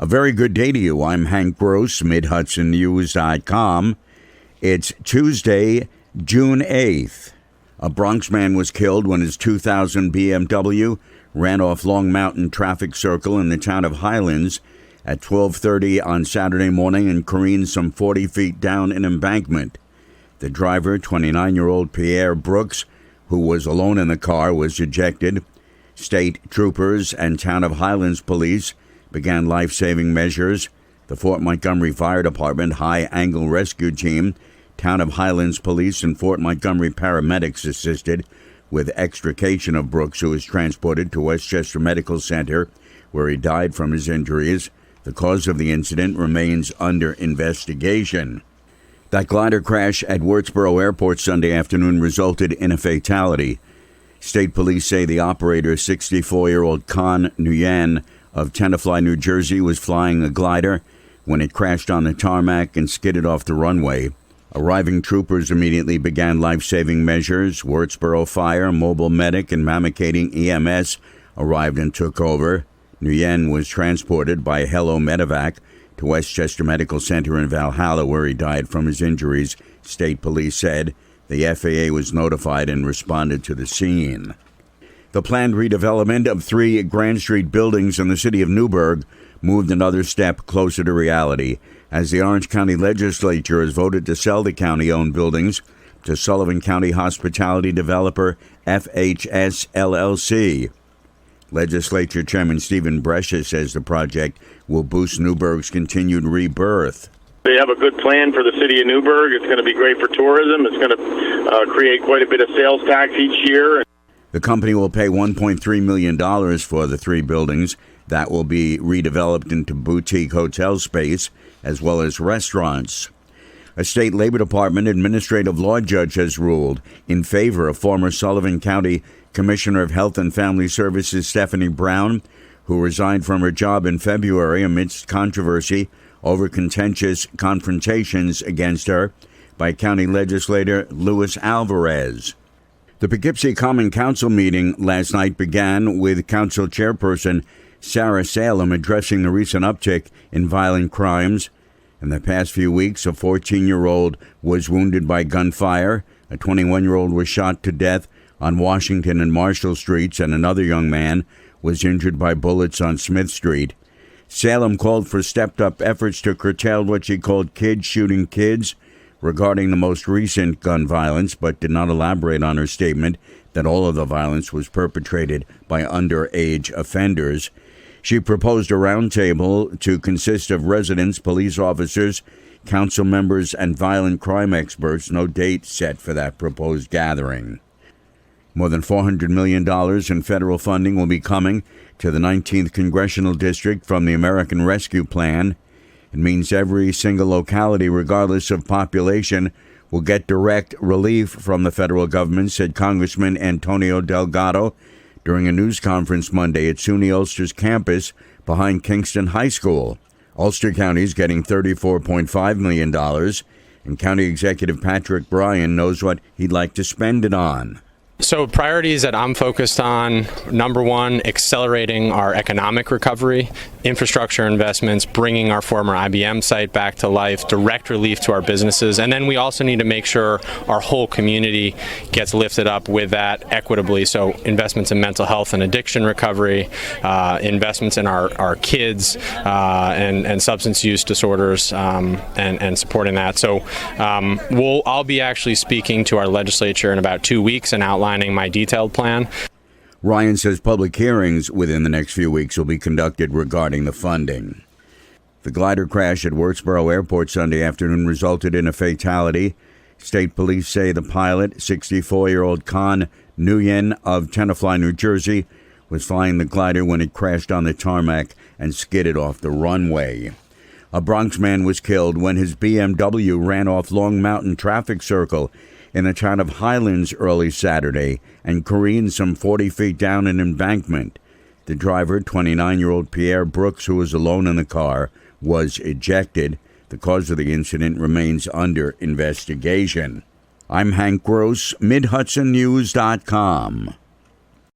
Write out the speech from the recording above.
A very good day to you. I'm Hank Gross, Mid-Hudson It's Tuesday, June 8th. A Bronx man was killed when his 2000 BMW ran off Long Mountain Traffic Circle in the town of Highlands at 12:30 on Saturday morning and careened some 40 feet down an embankment. The driver, 29-year-old Pierre Brooks, who was alone in the car, was ejected. State troopers and town of Highlands police began life-saving measures. The Fort Montgomery Fire Department high-angle rescue team, town of Highlands police, and Fort Montgomery paramedics assisted with extrication of Brooks, who was transported to Westchester Medical Center, where he died from his injuries. The cause of the incident remains under investigation. That glider crash at Wurtsboro Airport Sunday afternoon resulted in a fatality. State police say the operator, 64-year-old Con Nguyen of Tenafly, New Jersey, was flying a glider when it crashed on the tarmac and skidded off the runway. Arriving troopers immediately began life-saving measures. Wurtsboro Fire, Mobile Medic, and Mamakating EMS arrived and took over. Nguyen was transported by Hello Medevac to Westchester Medical Center in Valhalla, where he died from his injuries, state police said. The FAA was notified and responded to the scene. The planned redevelopment of 3 Grand Street buildings in the city of Newburgh moved another step closer to reality, as the Orange County Legislature has voted to sell the county-owned buildings to Sullivan County hospitality developer FHS LLC. Legislature Chairman Stephen Brescia says the project will boost Newburgh's continued rebirth. They have a good plan for the city of Newburgh. It's going to be great for tourism. It's going to create quite a bit of sales tax each year. The company will pay $1.3 million for the 3 buildings that will be redeveloped into boutique hotel space as well as restaurants. A state Labor Department administrative law judge has ruled in favor of former Sullivan County Commissioner of Health and Family Services Stephanie Brown, who resigned from her job in February amidst controversy over contentious confrontations against her by County Legislator Luis Alvarez. The Poughkeepsie Common Council meeting last night began with Council Chairperson Sarah Salem addressing the recent uptick in violent crimes. In the past few weeks, a 14-year-old was wounded by gunfire, a 21-year-old was shot to death on Washington and Marshall Streets, and another young man was injured by bullets on Smith Street. Salem called for stepped-up efforts to curtail what she called kids shooting kids regarding the most recent gun violence, but did not elaborate on her statement that all of the violence was perpetrated by underage offenders. She proposed a roundtable to consist of residents, police officers, council members, and violent crime experts. No date set for that proposed gathering. More than $400 million in federal funding will be coming to the 19th Congressional District from the American Rescue Plan. It means every single locality, regardless of population, will get direct relief from the federal government, said Congressman Antonio Delgado during a news conference Monday at SUNY Ulster's campus behind Kingston High School. Ulster County is getting $34.5 million, and County Executive Patrick Bryan knows what he'd like to spend it on. So priorities that I'm focused on, number one, accelerating our economic recovery, infrastructure investments, bringing our former IBM site back to life, direct relief to our businesses, and then we also need to make sure our whole community gets lifted up with that equitably. So investments in mental health and addiction recovery, investments in our kids and substance use disorders, and supporting that. So I'll be actually speaking to our legislature in about 2 weeks and outlining my detailed plan. Ryan says public hearings within the next few weeks will be conducted regarding the funding. The glider crash at Wurtsboro Airport Sunday afternoon resulted in a fatality. State police say the pilot, 64-year-old Con Nguyen of Tenafly, New Jersey, was flying the glider when it crashed on the tarmac and skidded off the runway. A Bronx man was killed when his BMW ran off Long Mountain Traffic Circle in the town of Highlands early Saturday and careened some 40 feet down an embankment. The driver, 29-year-old Pierre Brooks, who was alone in the car, was ejected. The cause of the incident remains under investigation. I'm Hank Gross, MidHudsonNews.com.